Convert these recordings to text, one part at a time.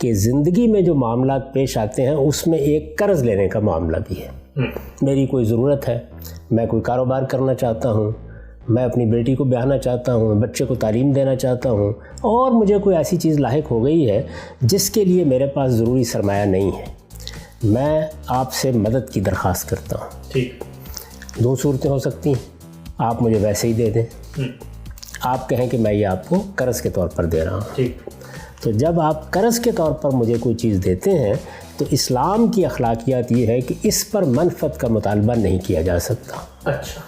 کہ زندگی میں جو معاملات پیش آتے ہیں اس میں ایک قرض لینے کا معاملہ بھی ہے. میری کوئی ضرورت ہے، میں کوئی کاروبار کرنا چاہتا ہوں، میں اپنی بیٹی کو بیاہنا چاہتا ہوں، میں بچے کو تعلیم دینا چاہتا ہوں، اور مجھے کوئی ایسی چیز لاحق ہو گئی ہے جس کے لیے میرے پاس ضروری سرمایہ نہیں ہے. میں آپ سے مدد کی درخواست کرتا ہوں. ٹھیک. 2 صورتیں ہو سکتی ہیں. آپ مجھے ویسے ہی دے دیں، آپ کہیں کہ میں یہ آپ کو قرض کے طور پر دے رہا ہوں. ٹھیک. تو جب آپ قرض کے طور پر مجھے کوئی چیز دیتے ہیں تو اسلام کی اخلاقیات یہ ہے کہ اس پر منفعت کا مطالبہ نہیں کیا جا سکتا. اچھا.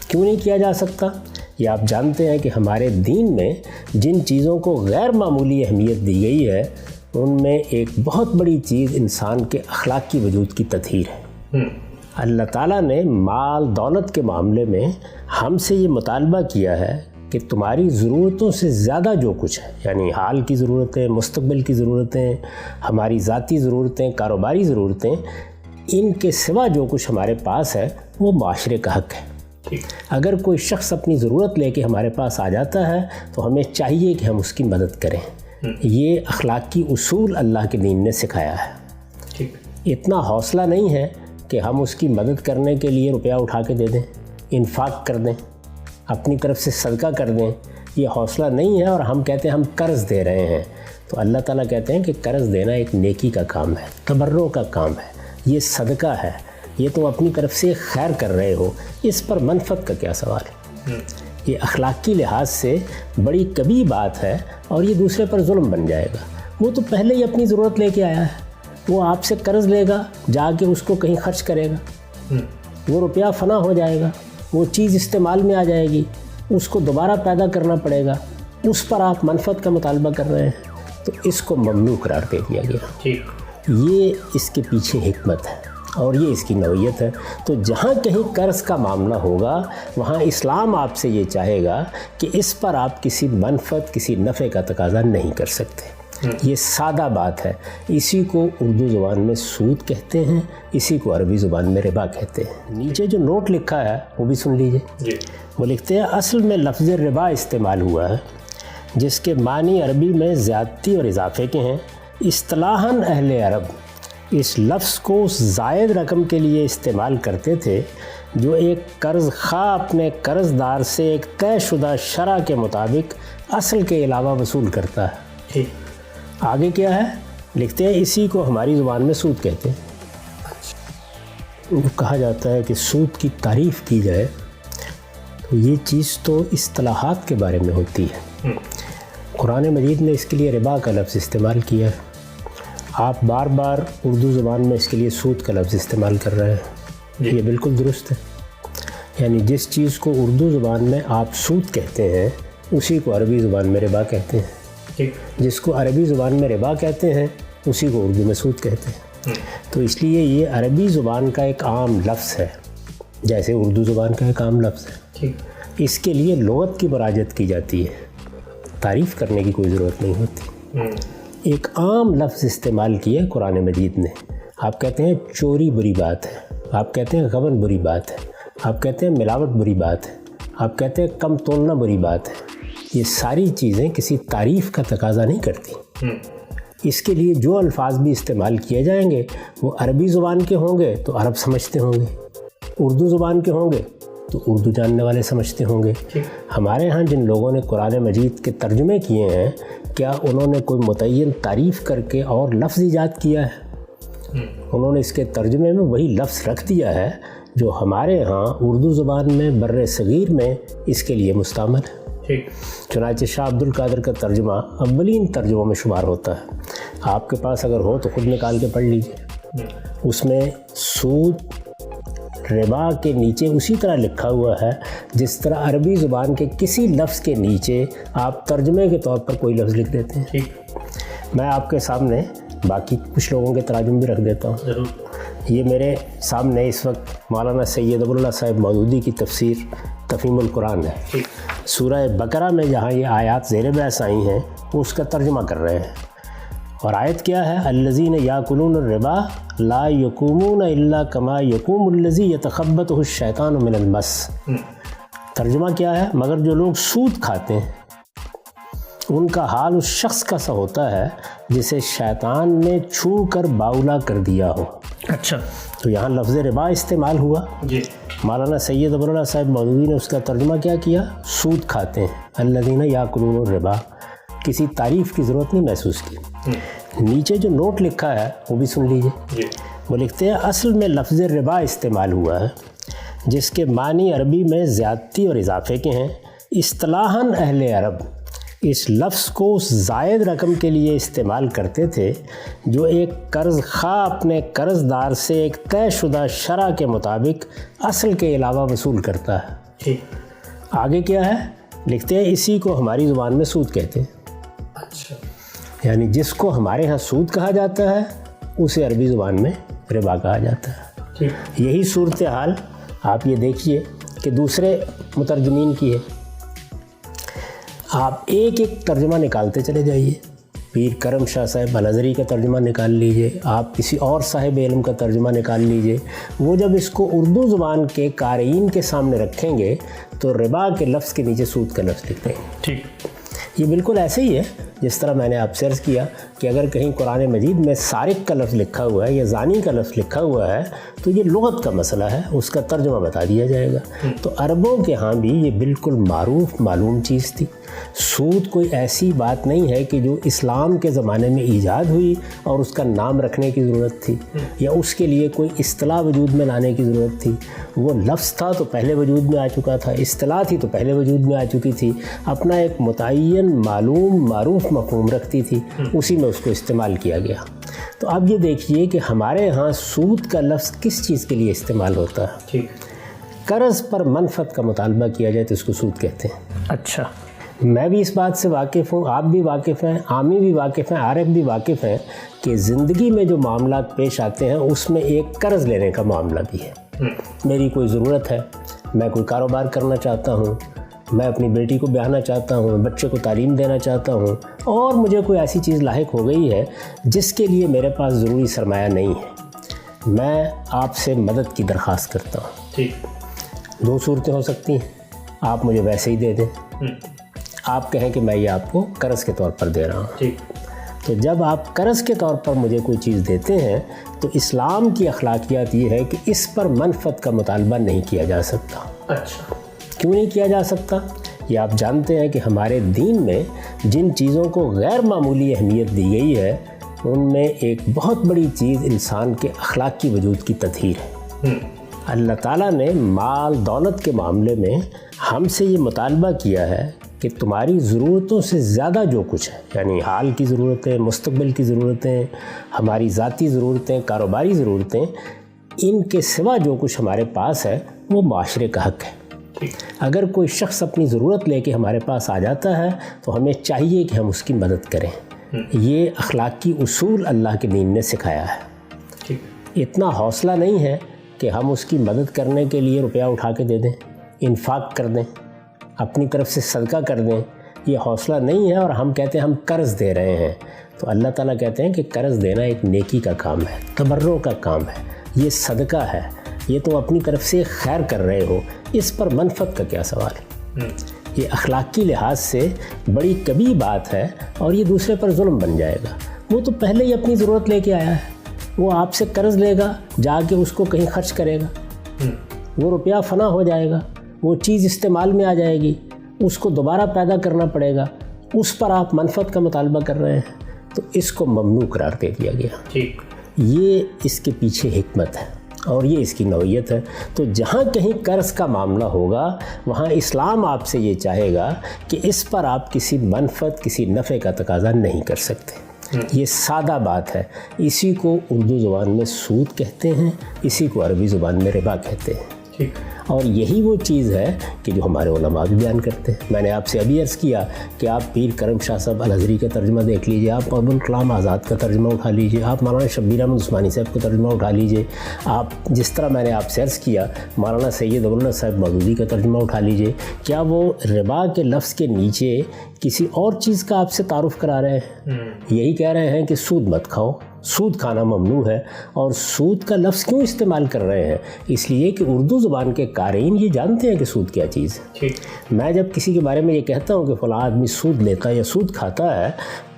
کیوں نہیں کیا جا سکتا؟ یہ آپ جانتے ہیں کہ ہمارے دین میں جن چیزوں کو غیر معمولی اہمیت دی گئی ہے ان میں ایک بہت بڑی چیز انسان کے اخلاقی وجود کی تطہیر ہے. اللہ تعالیٰ نے مال دولت کے معاملے میں ہم سے یہ مطالبہ کیا ہے کہ تمہاری ضرورتوں سے زیادہ جو کچھ ہے، یعنی حال کی ضرورتیں، مستقبل کی ضرورتیں، ہماری ذاتی ضرورتیں، کاروباری ضرورتیں، ان کے سوا جو کچھ ہمارے پاس ہے وہ معاشرے کا حق ہے. اگر کوئی شخص اپنی ضرورت لے کے ہمارے پاس آ جاتا ہے تو ہمیں چاہیے کہ ہم اس کی مدد کریں. یہ اخلاقی اصول اللہ کے دین نے سکھایا ہے. اتنا حوصلہ نہیں ہے کہ ہم اس کی مدد کرنے کے لیے روپیہ اٹھا کے دے دیں، انفاق کر دیں، اپنی طرف سے صدقہ کر دیں. یہ حوصلہ نہیں ہے اور ہم کہتے ہیں ہم قرض دے رہے ہیں. تو اللہ تعالیٰ کہتے ہیں کہ قرض دینا ایک نیکی کا کام ہے، تبرع کا کام ہے، یہ صدقہ ہے، یہ تم اپنی طرف سے خیر کر رہے ہو، اس پر منفعت کا کیا سوال ہے؟ یہ اخلاقی لحاظ سے بڑی کبھی بات ہے اور یہ دوسرے پر ظلم بن جائے گا. وہ تو پہلے ہی اپنی ضرورت لے کے آیا ہے، وہ آپ سے قرض لے گا، جا کے اس کو کہیں خرچ کرے گا، وہ روپیہ فنا ہو جائے گا، وہ چیز استعمال میں آ جائے گی، اس کو دوبارہ پیدا کرنا پڑے گا، اس پر آپ منفعت کا مطالبہ کر رہے ہیں. تو اس کو ممنوع قرار دے دیا گیا. یہ اس کے پیچھے حکمت ہے اور یہ اس کی نوعیت ہے. تو جہاں کہیں قرض کا معاملہ ہوگا وہاں اسلام آپ سے یہ چاہے گا کہ اس پر آپ کسی منفعت، کسی نفع کا تقاضا نہیں کر سکتے. یہ سادہ بات ہے. اسی کو اردو زبان میں سود کہتے ہیں، اسی کو عربی زبان میں ربا کہتے ہیں. نیچے جو نوٹ لکھا ہے وہ بھی سن لیجئے. وہ لکھتے ہیں اصل میں لفظ ربا استعمال ہوا ہے جس کے معنی عربی میں زیادتی اور اضافے کے ہیں. اصطلاحاً اہل عرب اس لفظ کو اس زائد رقم کے لیے استعمال کرتے تھے جو ایک قرض خواہ اپنے قرض دار سے ایک طے شدہ شرح کے مطابق اصل کے علاوہ وصول کرتا ہے. آگے کیا ہے لکھتے ہیں اسی کو ہماری زبان میں سود کہتے ہیں. کہا جاتا ہے کہ سود کی تعریف کی جائے تو یہ چیز تو اصطلاحات کے بارے میں ہوتی ہے. قرآن مجید نے اس کے لیے ربا کا لفظ استعمال کیا ہے. آپ بار بار اردو زبان میں اس کے لیے سود کا لفظ استعمال کر رہے ہیں. یہ بالکل درست ہے. یعنی جس چیز کو اردو زبان میں آپ سود کہتے ہیں اسی کو عربی زبان میں ربا کہتے ہیں. جس کو عربی زبان میں ربا کہتے ہیں اسی کو اردو میں سود کہتے ہیں. تو اس لیے یہ عربی زبان کا ایک عام لفظ ہے جیسے اردو زبان کا ایک عام لفظ ہے. اس کے لیے لغت کی مراجعت کی جاتی ہے، تعریف کرنے کی کوئی ضرورت نہیں ہوتی. ایک عام لفظ استعمال کیا قرآن مجید نے. آپ کہتے ہیں چوری بری بات ہے، آپ کہتے ہیں غبن بری بات ہے، آپ کہتے ہیں ملاوٹ بری بات ہے، آپ کہتے ہیں کم تولنا بری بات ہے. یہ ساری چیزیں کسی تعریف کا تقاضا نہیں کرتی. اس کے لیے جو الفاظ بھی استعمال کیے جائیں گے وہ عربی زبان کے ہوں گے تو عرب سمجھتے ہوں گے، اردو زبان کے ہوں گے تو اردو جاننے والے سمجھتے ہوں گے. ہمارے ہاں جن لوگوں نے قرآن مجید کے ترجمے کیے ہیں کیا انہوں نے کوئی متعین تعریف کر کے اور لفظ ایجاد کیا ہے؟ انہوں نے اس کے ترجمے میں وہی لفظ رکھ دیا ہے جو ہمارے ہاں اردو زبان میں بر صغیر میں اس کے لیے مستعمل ہے. چنانچہ شاہ عبد القادر کا ترجمہ اولین ترجموں میں شمار ہوتا ہے. آپ کے پاس اگر ہو تو خود نکال کے پڑھ لیجیے. اس میں سود ربا کے نیچے اسی طرح لکھا ہوا ہے جس طرح عربی زبان کے کسی لفظ کے نیچے آپ ترجمے کے طور پر کوئی لفظ لکھ دیتے ہیں. میں آپ کے سامنے باقی کچھ لوگوں کے تراجم بھی رکھ دیتا ہوں. یہ میرے سامنے اس وقت مولانا سید ابو اللہ صاحب مودودی کی تفسیر تفہیم القرآن ہے. سورہ بقرہ میں جہاں یہ آیات زیر بحث آئی ہیں وہ اس کا ترجمہ کر رہے ہیں. اور آیت کیا ہے؟ الذین یاکلون الربا لا یقومون الا کما یقوم الذی یتخبطہ الشیطان من المس. ترجمہ کیا ہے؟ مگر جو لوگ سود کھاتے ہیں ان کا حال اس شخص کا سا ہوتا ہے جسے شیطان نے چھو کر باولا کر دیا ہو۔ اچھا، تو یہاں لفظ ربا استعمال ہوا۔ جی، مولانا سید ابوالعلا صاحب مودودی نے اس کا ترجمہ کیا کیا؟ سود کھاتے ہیں، الذین یاکلون الربا۔ کسی تعریف کی ضرورت نہیں محسوس کی۔ نیچے جو نوٹ لکھا ہے وہ بھی سن لیجئے۔ وہ لکھتے ہیں اصل میں لفظ ربا استعمال ہوا ہے جس کے معنی عربی میں زیادتی اور اضافے کے ہیں۔ اصطلاحاً اہل عرب اس لفظ کو اس زائد رقم کے لیے استعمال کرتے تھے جو ایک قرض خواہ اپنے قرض دار سے ایک طے شدہ شرح کے مطابق اصل کے علاوہ وصول کرتا ہے۔ آگے کیا ہے؟ لکھتے ہیں اسی کو ہماری زبان میں سود کہتے ہیں۔ اچھا، یعنی جس کو ہمارے ہاں سود کہا جاتا ہے اسے عربی زبان میں ربا کہا جاتا ہے۔ یہی صورتحال آپ یہ دیکھیے کہ دوسرے مترجمین کی ہے۔ آپ ایک ایک ترجمہ نکالتے چلے جائیے۔ پیر کرم شاہ صاحب الازہری کا ترجمہ نکال لیجئے، آپ کسی اور صاحب علم کا ترجمہ نکال لیجئے۔ وہ جب اس کو اردو زبان کے قارئین کے سامنے رکھیں گے تو ربا کے لفظ کے نیچے سود کا لفظ لکھتے ہیں۔ ٹھیک، یہ بالکل ایسے ہی ہے جس طرح میں نے آپ سے عرض کیا کہ اگر کہیں قرآن مجید میں سارق کا لفظ لکھا ہوا ہے یا زانی کا لفظ لکھا ہوا ہے تو یہ لغت کا مسئلہ ہے، اس کا ترجمہ بتا دیا جائے گا۔ تو عربوں کے ہاں بھی یہ بالکل معروف معلوم چیز تھی۔ سود کوئی ایسی بات نہیں ہے کہ جو اسلام کے زمانے میں ایجاد ہوئی اور اس کا نام رکھنے کی ضرورت تھی یا اس کے لیے کوئی اصطلاح وجود میں لانے کی ضرورت تھی۔ وہ لفظ تھا تو پہلے وجود میں آ چکا تھا، اصطلاح تھی تو پہلے وجود میں آ چکی تھی، اپنا ایک متعین معلوم معروف مفہوم رکھتی تھی، اسی میں اس کو استعمال کیا گیا۔ تو اب یہ دیکھیے کہ ہمارے ہاں سود کا لفظ کس چیز کے لیے استعمال ہوتا ہے؟ قرض پر منفعت کا مطالبہ کیا جائے تو اس کو سود کہتے ہیں۔ اچھا، میں بھی اس بات سے واقف ہوں، آپ بھی واقف ہیں، عامی بھی واقف ہیں، عارف بھی واقف ہیں کہ زندگی میں جو معاملات پیش آتے ہیں اس میں ایک قرض لینے کا معاملہ بھی ہے۔ میری کوئی ضرورت ہے، میں کوئی کاروبار کرنا چاہتا ہوں، میں اپنی بیٹی کو بیاہنا چاہتا ہوں، بچے کو تعلیم دینا چاہتا ہوں، اور مجھے کوئی ایسی چیز لاحق ہو گئی ہے جس کے لیے میرے پاس ضروری سرمایہ نہیں ہے، میں آپ سے مدد کی درخواست کرتا ہوں۔ دو صورتیں ہو سکتی ہیں، آپ مجھے ویسے ہی دے دیں، آپ کہیں کہ میں یہ آپ کو قرض کے طور پر دے رہا ہوں۔ تو جب آپ قرض کے طور پر مجھے کوئی چیز دیتے ہیں تو اسلام کی اخلاقیات یہ ہے کہ اس پر منفعت کا مطالبہ نہیں کیا جا سکتا۔ اچھا، کیوں نہیں کیا جا سکتا؟ یہ آپ جانتے ہیں کہ ہمارے دین میں جن چیزوں کو غیر معمولی اہمیت دی گئی ہے ان میں ایک بہت بڑی چیز انسان کے اخلاقی وجود کی تطہیر ہے۔ اللہ تعالیٰ نے مال دولت کے معاملے میں ہم سے یہ مطالبہ کیا ہے کہ تمہاری ضرورتوں سے زیادہ جو کچھ ہے، یعنی حال کی ضرورتیں، مستقبل کی ضرورتیں، ہماری ذاتی ضرورتیں، کاروباری ضرورتیں، ان کے سوا جو کچھ ہمارے پاس ہے وہ معاشرے کا حق ہے۔ اگر کوئی شخص اپنی ضرورت لے کے ہمارے پاس آ جاتا ہے تو ہمیں چاہیے کہ ہم اس کی مدد کریں۔ یہ اخلاقی اصول اللہ کے دین نے سکھایا ہے۔ اتنا حوصلہ نہیں ہے کہ ہم اس کی مدد کرنے کے لیے روپیہ اٹھا کے دے دیں، انفاق کر دیں، اپنی طرف سے صدقہ کر دیں، یہ حوصلہ نہیں ہے اور ہم کہتے ہیں ہم قرض دے رہے ہیں۔ تو اللہ تعالیٰ کہتے ہیں کہ قرض دینا ایک نیکی کا کام ہے، تبرع کا کام ہے، یہ صدقہ ہے، یہ تم اپنی طرف سے خیر کر رہے ہو، اس پر منفعت کا کیا سوال ہے؟ یہ اخلاقی لحاظ سے بڑی کبھی بات ہے اور یہ دوسرے پر ظلم بن جائے گا۔ وہ تو پہلے ہی اپنی ضرورت لے کے آیا ہے، وہ آپ سے قرض لے گا، جا کے اس کو کہیں خرچ کرے گا، وہ روپیہ فنا ہو جائے گا، وہ چیز استعمال میں آ جائے گی، اس کو دوبارہ پیدا کرنا پڑے گا، اس پر آپ منفعت کا مطالبہ کر رہے ہیں، تو اس کو ممنوع قرار دے دیا گیا۔ یہ اس کے پیچھے حکمت ہے اور یہ اس کی نوعیت ہے۔ تو جہاں کہیں قرض کا معاملہ ہوگا وہاں اسلام آپ سے یہ چاہے گا کہ اس پر آپ کسی منفعت، کسی نفع کا تقاضا نہیں کر سکتے۔ یہ سادہ بات ہے، اسی کو اردو زبان میں سود کہتے ہیں، اسی کو عربی زبان میں ربا کہتے ہیں۔ اور یہی وہ چیز ہے کہ جو ہمارے علماء بھی بیان کرتے ہیں۔ میں نے آپ سے ابھی عرض کیا کہ آپ پیر کرم شاہ صاحب الازہری کا ترجمہ دیکھ لیجئے، آپ ابوالکلام آزاد کا ترجمہ اٹھا لیجئے، آپ مولانا شبیر احمد عثمانی صاحب کا ترجمہ اٹھا لیجئے، آپ جس طرح میں نے آپ سے عرض کیا مولانا سید ابوالعلا صاحب مودودی کا ترجمہ اٹھا لیجئے، کیا وہ ربا کے لفظ کے نیچے کسی اور چیز کا آپ سے تعارف کرا رہے ہیں؟ یہی کہہ رہے ہیں کہ سود مت کھاؤ، سود کھانا ممنوع ہے. اور سود کا لفظ کیوں استعمال کر رہے ہیں؟ اس لیے کہ اردو زبان کے قارئین یہ جانتے ہیں کہ سود کیا چیز ہے. میں جب کسی کے بارے میں یہ کہتا ہوں کہ فلاں آدمی سود لیتا ہے یا سود کھاتا ہے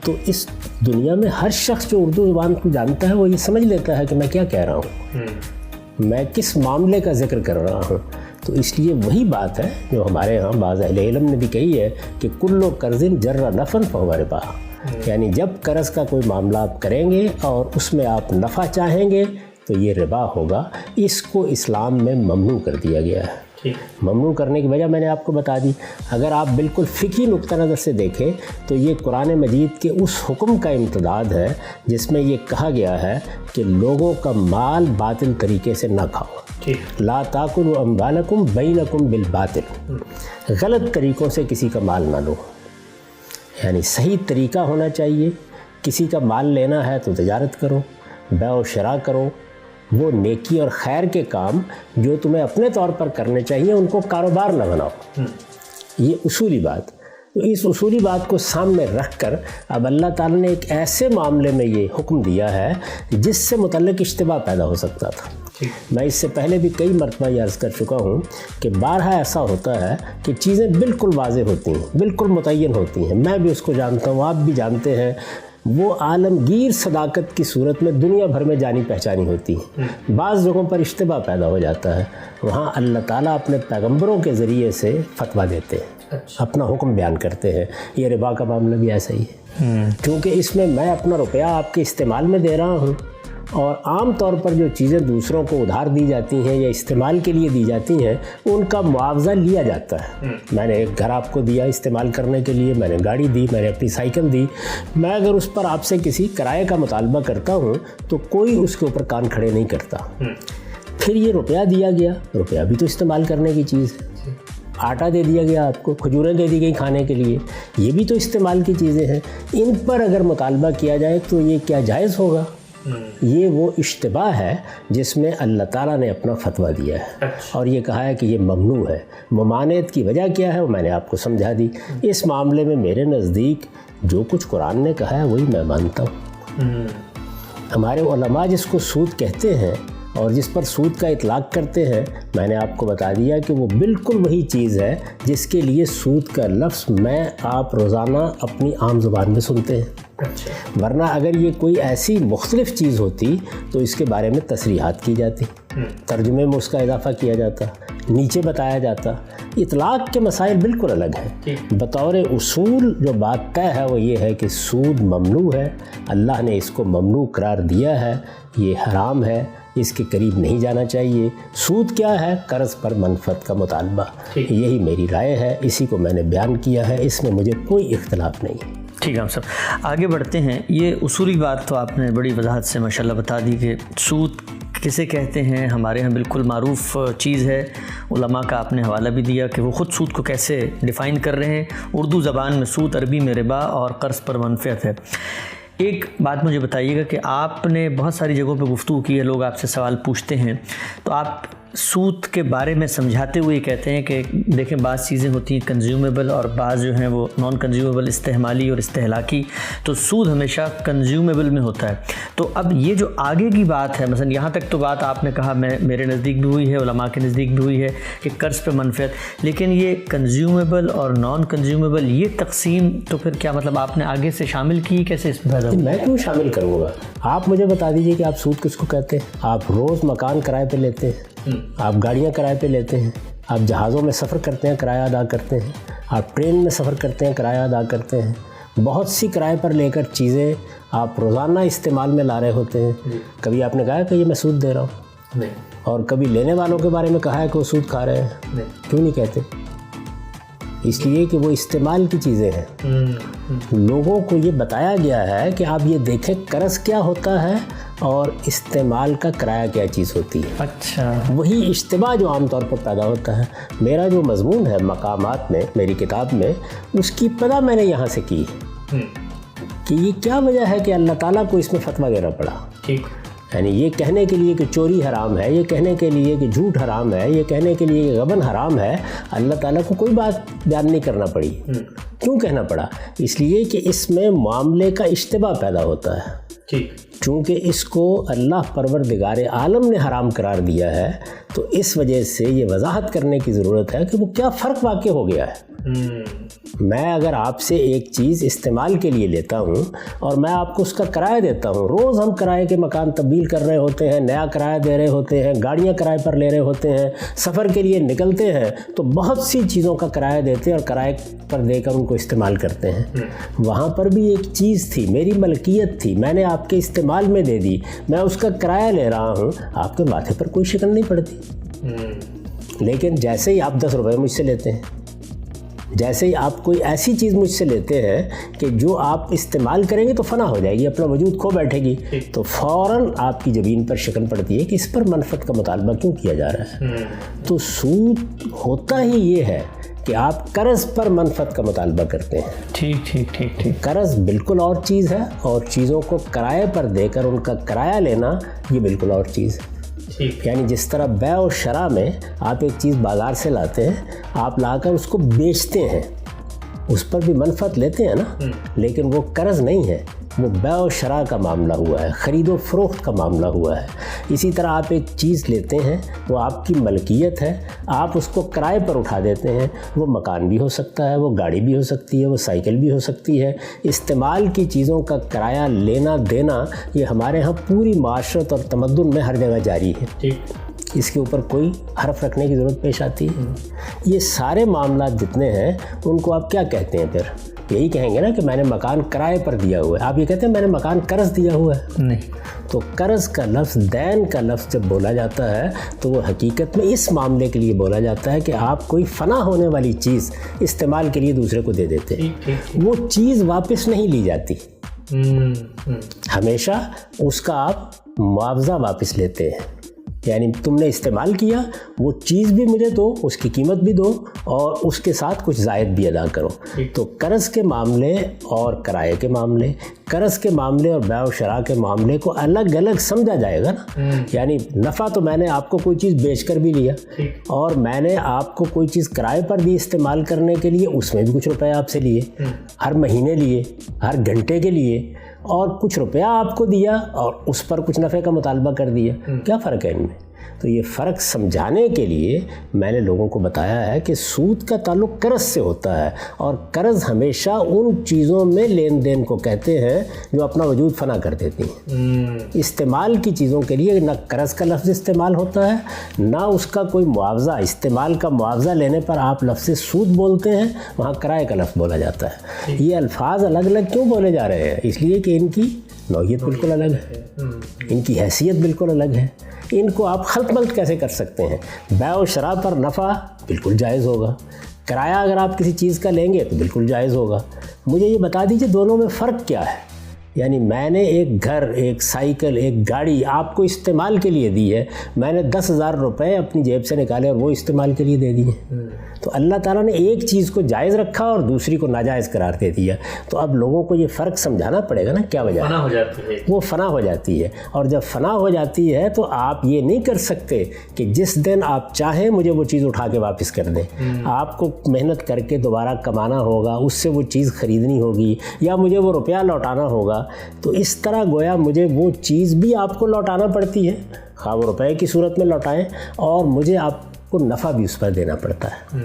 تو اس دنیا میں ہر شخص جو اردو زبان کو جانتا ہے وہ یہ سمجھ لیتا ہے کہ میں کیا کہہ رہا ہوں, میں کس معاملے کا ذکر کر رہا ہوں. تو اس لیے وہی بات ہے جو ہمارے ہاں بعض اہل علم نے بھی کہی ہے کہ کلو قرض جر نفع فہو ربا. یعنی جب قرض کا کوئی معاملہ آپ کریں گے اور اس میں آپ نفع چاہیں گے تو یہ ربا ہوگا. اس کو اسلام میں ممنوع کر دیا گیا ہے. ممنوع کرنے کی وجہ میں نے آپ کو بتا دی. اگر آپ بالکل فقہی نقطہ نظر سے دیکھیں تو یہ قرآن مجید کے اس حکم کا امتداد ہے جس میں یہ کہا گیا ہے کہ لوگوں کا مال باطل طریقے سے نہ کھاؤ. لا تاکلوا اموالکم بینکم بالباطل. غلط طریقوں سے کسی کا مال نہ لو. یعنی صحیح طریقہ ہونا چاہیے. کسی کا مال لینا ہے تو تجارت کرو, بیع و شراء کرو. وہ نیکی اور خیر کے کام جو تمہیں اپنے طور پر کرنے چاہیے ان کو کاروبار نہ بناؤ. یہ اصولی بات. تو اس اصولی بات کو سامنے رکھ کر اب اللہ تعالیٰ نے ایک ایسے معاملے میں یہ حکم دیا ہے جس سے متعلق اشتباہ پیدا ہو سکتا تھا. میں اس سے پہلے بھی کئی مرتبہ یہ عرض کر چکا ہوں کہ بارہا ایسا ہوتا ہے کہ چیزیں بالکل واضح ہوتی ہیں, بالکل متعین ہوتی ہیں. میں بھی اس کو جانتا ہوں, آپ بھی جانتے ہیں. وہ عالمگیر صداقت کی صورت میں دنیا بھر میں جانی پہچانی ہوتی ہیں. بعض جگہوں پر اشتباہ پیدا ہو جاتا ہے. وہاں اللہ تعالیٰ اپنے پیغمبروں کے ذریعے سے فتویٰ دیتے ہیں, اپنا حکم بیان کرتے ہیں. یہ ربا کا معاملہ بھی ایسا ہی ہے, کیونکہ اس میں اپنا روپیہ آپ کے استعمال میں دے رہا ہوں اور عام طور پر جو چیزیں دوسروں کو ادھار دی جاتی ہیں یا استعمال کے لیے دی جاتی ہیں ان کا معاوضہ لیا جاتا ہے. میں نے ایک گھر آپ کو دیا استعمال کرنے کے لیے, میں نے گاڑی دی, میں نے اپنی سائیکل دی. میں اگر اس پر آپ سے کسی کرائے کا مطالبہ کرتا ہوں تو کوئی اس کے اوپر کان کھڑے نہیں کرتا. پھر یہ روپیہ دیا گیا, روپیہ بھی تو استعمال کرنے کی چیز ہے. آٹا دے دیا گیا آپ کو, کھجوریں دے دی گئی کھانے کے لیے, یہ بھی تو استعمال کی چیزیں ہیں. ان پر اگر مطالبہ کیا جائے تو یہ کیا جائز ہوگا؟ یہ وہ اشتباہ ہے جس میں اللہ تعالیٰ نے اپنا فتویٰ دیا ہے اور یہ کہا ہے کہ یہ ممنوع ہے. ممانعت کی وجہ کیا ہے وہ میں نے آپ کو سمجھا دی. اس معاملے میں میرے نزدیک جو کچھ قرآن نے کہا ہے وہی میں مانتا ہوں. ہمارے علماء جس کو سود کہتے ہیں اور جس پر سود کا اطلاق کرتے ہیں, میں نے آپ کو بتا دیا کہ وہ بالکل وہی چیز ہے جس کے لیے سود کا لفظ میں آپ روزانہ اپنی عام زبان میں سنتے ہیں. ورنہ اگر یہ کوئی ایسی مختلف چیز ہوتی تو اس کے بارے میں تصریحات کی جاتی, ترجمے میں اس کا اضافہ کیا جاتا, نیچے بتایا جاتا. اطلاق کے مسائل بالکل الگ ہیں. بطور اصول جو بات طے ہے وہ یہ ہے کہ سود ممنوع ہے. اللہ نے اس کو ممنوع قرار دیا ہے, یہ حرام ہے, اس کے قریب نہیں جانا چاہیے. سود کیا ہے؟ قرض پر منفعت کا مطالبہ. یہی میری رائے ہے, اسی کو میں نے بیان کیا ہے, اس میں مجھے کوئی اختلاف نہیں. ٹھیک ہے ہم سب آگے بڑھتے ہیں. یہ اصولی بات تو آپ نے بڑی وضاحت سے ماشاءاللہ بتا دی کہ سود کسے کہتے ہیں. ہمارے یہاں بالکل معروف چیز ہے. علماء کا آپ نے حوالہ بھی دیا کہ وہ خود سود کو کیسے ڈیفائن کر رہے ہیں. اردو زبان میں سود, عربی میں ربا اور قرض پر منفعت ہے. ایک بات مجھے بتائیے گا کہ آپ نے بہت ساری جگہوں پہ گفتگو کی ہے, لوگ آپ سے سوال پوچھتے ہیں تو آپ سود کے بارے میں سمجھاتے ہوئے کہتے ہیں کہ دیکھیں بعض چیزیں ہوتی ہیں کنزیومیبل اور بعض جو ہیں وہ نان کنزیومیبل, استعمالی اور استہلاکی. تو سود ہمیشہ کنزیومیبل میں ہوتا ہے. تو اب یہ جو آگے کی بات ہے, مثلا یہاں تک تو بات آپ نے کہا میرے نزدیک بھی ہوئی ہے, علماء کے نزدیک بھی ہوئی ہے کہ قرض پہ منفعت, لیکن یہ کنزیومیبل اور نان کنزیومیبل یہ تقسیم تو پھر کیا مطلب آپ نے آگے سے شامل کی, کیسے اس میں؟ میں کیوں شامل کروں گا؟ آپ مجھے بتا دیجئے کہ آپ سود کس کو کہتے ہیں. آپ روز مکان کرائے پہ لیتے ہیں, آپ گاڑیاں کرائے پہ لیتے ہیں, آپ جہازوں میں سفر کرتے ہیں کرایہ ادا کرتے ہیں, آپ ٹرین میں سفر کرتے ہیں کرایہ ادا کرتے ہیں. بہت سی کرائے پر لے کر چیزیں آپ روزانہ استعمال میں لا رہے ہوتے ہیں. کبھی آپ نے کہا ہے کہ یہ میں سود دے رہا ہوں؟ اور کبھی لینے والوں کے بارے میں کہا ہے کہ وہ سود کھا رہے ہیں؟ کیوں نہیں کہتے؟ اس لیے کہ وہ استعمال کی چیزیں ہیں. لوگوں کو یہ بتایا گیا ہے کہ آپ یہ دیکھیں قرض کیا ہوتا ہے اور استعمال کا کرایہ کیا چیز ہوتی ہے. اچھا, وہی اشتباہ جو عام طور پر پیدا ہوتا ہے. میرا جو مضمون ہے مقامات میں میری کتاب میں, اس کی ابتدا میں نے یہاں سے کی کہ یہ کیا وجہ ہے کہ اللہ تعالیٰ کو اس میں فتویٰ دینا پڑا. یعنی یہ کہنے کے لیے کہ چوری حرام ہے، یہ کہنے کے لیے کہ جھوٹ حرام ہے، یہ کہنے کے لیے کہ غبن حرام ہے، اللہ تعالیٰ کو کوئی بات بیان نہیں کرنا پڑی۔ کیوں کہنا پڑا؟ اس لیے کہ اس میں معاملے کا اشتباہ پیدا ہوتا ہے۔ چونکہ اس کو اللہ پروردگار عالم نے حرام قرار دیا ہے، تو اس وجہ سے یہ وضاحت کرنے کی ضرورت ہے کہ وہ کیا فرق واقع ہو گیا ہے۔ میں اگر آپ سے ایک چیز استعمال کے لیے لیتا ہوں اور میں آپ کو اس کا کرایہ دیتا ہوں، روز ہم کرائے کے مکان تبدیل کر رہے ہوتے ہیں، نیا کرایہ دے رہے ہوتے ہیں، گاڑیاں کرائے پر لے رہے ہوتے ہیں، سفر کے لیے نکلتے ہیں تو بہت سی چیزوں کا کرایہ دیتے ہیں اور کرائے پر دے کر ان کو استعمال کرتے ہیں۔ وہاں پر بھی ایک چیز تھی، میری ملکیت تھی، میں نے آپ کے استعمال میں دے دی، میں اس کا کرایہ لے رہا ہوں، آپ کے ماتھے پر کوئی شکن نہیں پڑتی۔ لیکن جیسے ہی آپ 10 روپے مجھ سے لیتے ہیں، جیسے ہی آپ کوئی ایسی چیز مجھ سے لیتے ہیں کہ جو آپ استعمال کریں گے تو فنا ہو جائے گی، اپنا وجود کھو بیٹھے گی، تو فوراً آپ کی جبین پر شکن پڑتی ہے کہ اس پر منفعت کا مطالبہ کیوں کیا جا رہا ہے۔ تو سود ہوتا ہی یہ ہے کہ آپ قرض پر منفعت کا مطالبہ کرتے ہیں۔ ٹھیک۔ قرض بالکل اور چیز ہے، اور چیزوں کو کرائے پر دے کر ان کا کرایہ لینا یہ بالکل اور چیز ہے۔ یعنی جس طرح بیع و شراء میں آپ ایک چیز بازار سے لاتے ہیں، آپ لا کر اس کو بیچتے ہیں، اس پر بھی منفعت لیتے ہیں نا، لیکن وہ قرض نہیں ہے، وہ بیع و شراء کا معاملہ ہوا ہے، خرید و فروخت کا معاملہ ہوا ہے۔ اسی طرح آپ ایک چیز لیتے ہیں، وہ آپ کی ملکیت ہے، آپ اس کو کرائے پر اٹھا دیتے ہیں، وہ مکان بھی ہو سکتا ہے، وہ گاڑی بھی ہو سکتی ہے، وہ سائیکل بھی ہو سکتی ہے۔ استعمال کی چیزوں کا کرایہ لینا دینا یہ ہمارے ہاں پوری معاشرت اور تمدن میں ہر جگہ جاری ہے، اس کے اوپر کوئی حرف رکھنے کی ضرورت پیش آتی ہے۔ یہ سارے معاملات جتنے ہیں ان کو آپ کیا کہتے ہیں؟ پھر یہی کہیں گے نا کہ میں نے مکان کرائے پر دیا ہوا ہے، آپ یہ کہتے ہیں میں نے مکان قرض دیا ہوا ہے؟ نہیں۔ تو قرض کا لفظ، دین کا لفظ جب بولا جاتا ہے تو وہ حقیقت میں اس معاملے کے لیے بولا جاتا ہے کہ آپ کوئی فنا ہونے والی چیز استعمال کے لیے دوسرے کو دے دیتے ہیں، وہ چیز واپس نہیں لی جاتی، ہمیشہ اس کا آپ معاوضہ واپس لیتے ہیں۔ یعنی تم نے استعمال کیا، وہ چیز بھی مجھے دو، اس کی قیمت بھی دو، اور اس کے ساتھ کچھ زائد بھی ادا کرو۔ تو قرض کے معاملے اور کرائے کے معاملے، قرض کے معاملے اور بیع و شراء کے معاملے کو الگ الگ سمجھا جائے گا نا۔ یعنی نفع تو میں نے آپ کو کوئی چیز بیچ کر بھی لیا، اور میں نے آپ کو کوئی چیز کرائے پر دی استعمال کرنے کے لیے، اس میں بھی کچھ روپے آپ سے لیے، ہر مہینے لیے، ہر گھنٹے کے لیے، اور کچھ روپیہ آپ کو دیا اور اس پر کچھ نفع کا مطالبہ کر دیا۔ کیا فرق ہے ان میں؟ تو یہ فرق سمجھانے کے لیے میں نے لوگوں کو بتایا ہے کہ سود کا تعلق قرض سے ہوتا ہے، اور قرض ہمیشہ ان چیزوں میں لین دین کو کہتے ہیں جو اپنا وجود فنا کر دیتی ہیں۔ استعمال کی چیزوں کے لیے نہ قرض کا لفظ استعمال ہوتا ہے، نہ اس کا کوئی معاوضہ، استعمال کا معاوضہ لینے پر آپ لفظ سود بولتے ہیں، وہاں کرائے کا لفظ بولا جاتا ہے۔ یہ الفاظ الگ الگ کیوں بولے جا رہے ہیں؟ اس لیے کہ ان کی نوعیت بالکل الگ ہے، ان کی حیثیت بالکل الگ ہے۔ ان کو آپ خلط ملط کیسے کر سکتے ہیں؟ بیع و شراء پر نفع بالکل جائز ہوگا، کرایہ اگر آپ کسی چیز کا لیں گے تو بالکل جائز ہوگا۔ مجھے یہ بتا دیجئے دونوں میں فرق کیا ہے؟ یعنی میں نے ایک گھر، ایک سائیکل، ایک گاڑی آپ کو استعمال کے لیے دی ہے، میں نے 10,000 روپے اپنی جیب سے نکالے اور وہ استعمال کے لیے دے دیے۔ تو اللہ تعالیٰ نے ایک چیز کو جائز رکھا اور دوسری کو ناجائز قرار دے دیا۔ تو اب لوگوں کو یہ فرق سمجھانا پڑے گا نا، کیا وجہ ہے؟ وہ فنا ہو جاتی ہے، اور جب فنا ہو جاتی ہے تو آپ یہ نہیں کر سکتے کہ جس دن آپ چاہیں مجھے وہ چیز اٹھا کے واپس کر دیں۔ آپ کو محنت کر کے دوبارہ کمانا ہوگا، اس سے وہ چیز خریدنی ہوگی، یا مجھے وہ روپیہ لوٹانا ہوگا۔ تو اس طرح گویا مجھے وہ چیز بھی آپ کو لوٹانا پڑتی ہے، خواہ وہ روپے کی صورت میں لوٹائیں، اور مجھے آپ کو نفع بھی اس پر دینا پڑتا ہے۔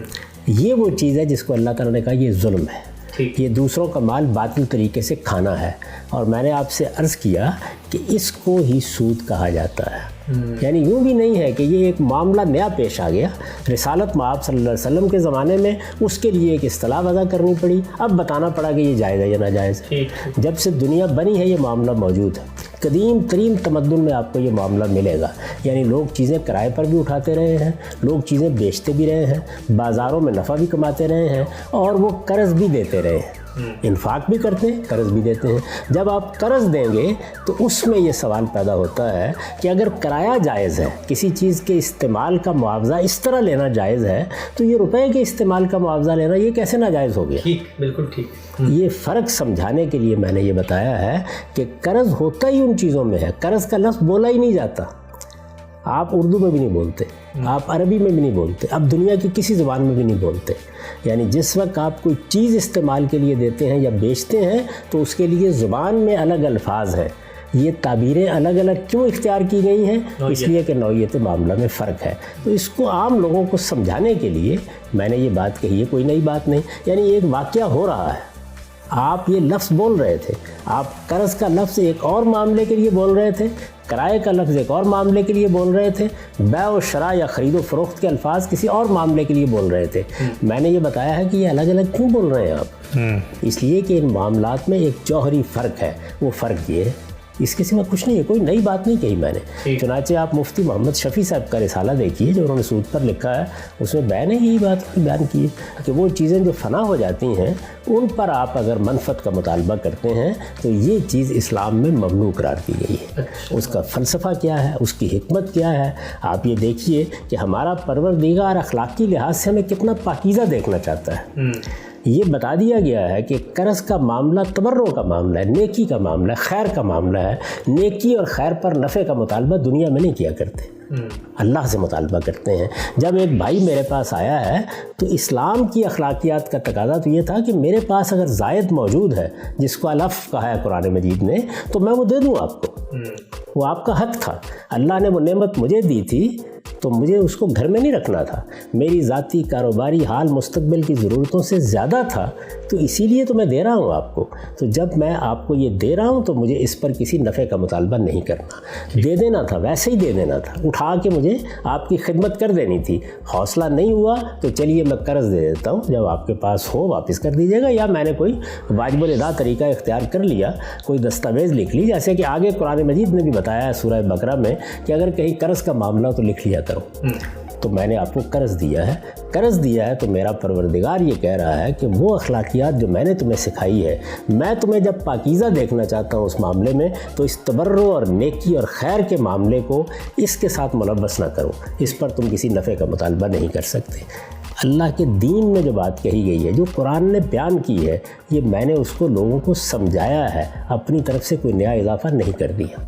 یہ وہ چیز ہے جس کو اللہ تعالیٰ نے کہا یہ ظلم ہے، یہ دوسروں کا مال باطل طریقے سے کھانا ہے۔ اور میں نے آپ سے عرض کیا کہ اس کو ہی سود کہا جاتا ہے۔ یعنی یوں بھی نہیں ہے کہ یہ ایک معاملہ نیا پیش آ گیا، رسالت مآب صلی اللہ علیہ وسلم کے زمانے میں اس کے لیے ایک اصطلاح وضع کرنی پڑی، اب بتانا پڑا کہ یہ جائز ہے یا ناجائز ہے۔ جب سے دنیا بنی ہے یہ معاملہ موجود ہے، قدیم ترین تمدن میں آپ کو یہ معاملہ ملے گا۔ یعنی لوگ چیزیں کرائے پر بھی اٹھاتے رہے ہیں، لوگ چیزیں بیچتے بھی رہے ہیں، بازاروں میں نفع بھی کماتے رہے ہیں، اور وہ قرض بھی دیتے رہے ہیں۔ انفاق بھی کرتے ہیں، قرض بھی دیتے ہیں۔ جب آپ قرض دیں گے تو اس میں یہ سوال پیدا ہوتا ہے کہ اگر کرایہ جائز ہے، کسی چیز کے استعمال کا معاوضہ اس طرح لینا جائز ہے، تو یہ روپے کے استعمال کا معاوضہ لینا یہ کیسے ناجائز ہو گیا؟ ٹھیک، بالکل ٹھیک۔ یہ فرق سمجھانے کے لیے میں نے یہ بتایا ہے کہ قرض ہوتا ہی ان چیزوں میں ہے۔ قرض کا لفظ بولا ہی نہیں جاتا، آپ اردو میں بھی نہیں بولتے، آپ عربی میں بھی نہیں بولتے، آپ دنیا کی کسی زبان میں بھی نہیں بولتے۔ یعنی جس وقت آپ کوئی چیز استعمال کے لیے دیتے ہیں یا بیچتے ہیں تو اس کے لیے زبان میں الگ الفاظ ہیں۔ یہ تعبیریں الگ الگ کیوں اختیار کی گئی ہیں؟ اس لیے کہ نوعیت معاملہ میں فرق ہے۔ تو اس کو عام لوگوں کو سمجھانے کے لیے میں نے یہ بات کہی ہے، کوئی نئی بات نہیں۔ یعنی ایک واقعہ ہو رہا ہے، آپ یہ لفظ بول رہے تھے، آپ قرض کا لفظ ایک اور معاملے کے لیے بول رہے تھے، کرائے کا لفظ ایک اور معاملے کے لیے بول رہے تھے، بیع و شراء یا خرید و فروخت کے الفاظ کسی اور معاملے کے لیے بول رہے تھے۔ میں نے یہ بتایا ہے کہ یہ الگ الگ کیوں بول رہے ہیں آپ؟ اس لیے کہ ان معاملات میں ایک جوہری فرق ہے، وہ فرق یہ ہے، اس کے سوا کچھ نہیں ہے، کوئی نئی بات نہیں کہی میں نے۔ چنانچہ آپ مفتی محمد شفیع صاحب کا رسالہ دیکھیے جو انہوں نے سود پر لکھا ہے، اس میں میں نے یہی بات بیان کی ہے کہ وہ چیزیں جو فنا ہو جاتی ہیں ان پر آپ اگر منفعت کا مطالبہ کرتے ہیں تو یہ چیز اسلام میں ممنوع قرار دی گئی ہے۔ اس کا فلسفہ کیا ہے، اس کی حکمت کیا ہے؟ آپ یہ دیکھیے کہ ہمارا پروردگار اخلاقی لحاظ سے ہمیں کتنا پاکیزہ دیکھنا چاہتا ہے۔ یہ بتا دیا گیا ہے کہ قرض کا معاملہ تبرع کا معاملہ ہے، نیکی کا معاملہ ہے، خیر کا معاملہ ہے۔ نیکی اور خیر پر نفع کا مطالبہ دنیا میں نہیں کیا کرتے، اللہ سے مطالبہ کرتے ہیں۔ جب ایک بھائی میرے پاس آیا ہے تو اسلام کی اخلاقیات کا تقاضا تو یہ تھا کہ میرے پاس اگر زائد موجود ہے جس کو علف کہا ہے قرآن مجید نے تو میں وہ دے دوں آپ کو، وہ آپ کا حق تھا۔ اللہ نے وہ نعمت مجھے دی تھی تو مجھے اس کو گھر میں نہیں رکھنا تھا، میری ذاتی کاروباری حال مستقبل کی ضرورتوں سے زیادہ تھا، تو اسی لیے تو میں دے رہا ہوں آپ کو۔ تو جب میں آپ کو یہ دے رہا ہوں تو مجھے اس پر کسی نفع کا مطالبہ نہیں کرنا، دے دینا تھا، ویسے ہی دے دینا تھا، اٹھا کے مجھے آپ کی خدمت کر دینی تھی۔ حوصلہ نہیں ہوا تو چلیے میں قرض دے دیتا ہوں، جب آپ کے پاس ہو واپس کر دیجیے گا، یا میں نے کوئی واجب الادا طریقہ اختیار کر لیا، کوئی دستاویز لکھ لی، جیسے کہ آگے قرآن مجید نے بھی بتایا ہے سورہ بقرہ میں کہ اگر کہیں قرض کا معاملہ تو لکھ لیا کرو۔ تو میں نے آپ کو قرض دیا ہے تو میرا پروردگار یہ کہہ رہا ہے کہ وہ اخلاقیات جو میں نے تمہیں سکھائی ہے، میں تمہیں جب پاکیزہ دیکھنا چاہتا ہوں اس معاملے میں تو اس تبرع اور نیکی اور خیر کے معاملے کو اس کے ساتھ ملوث نہ کرو، اس پر تم کسی نفع کا مطالبہ نہیں کر سکتے۔ اللہ کے دین میں جو بات کہی گئی ہے، جو قرآن نے بیان کی ہے، یہ میں نے اس کو لوگوں کو سمجھایا ہے، اپنی طرف سے کوئی نیا اضافہ نہیں کر دیا۔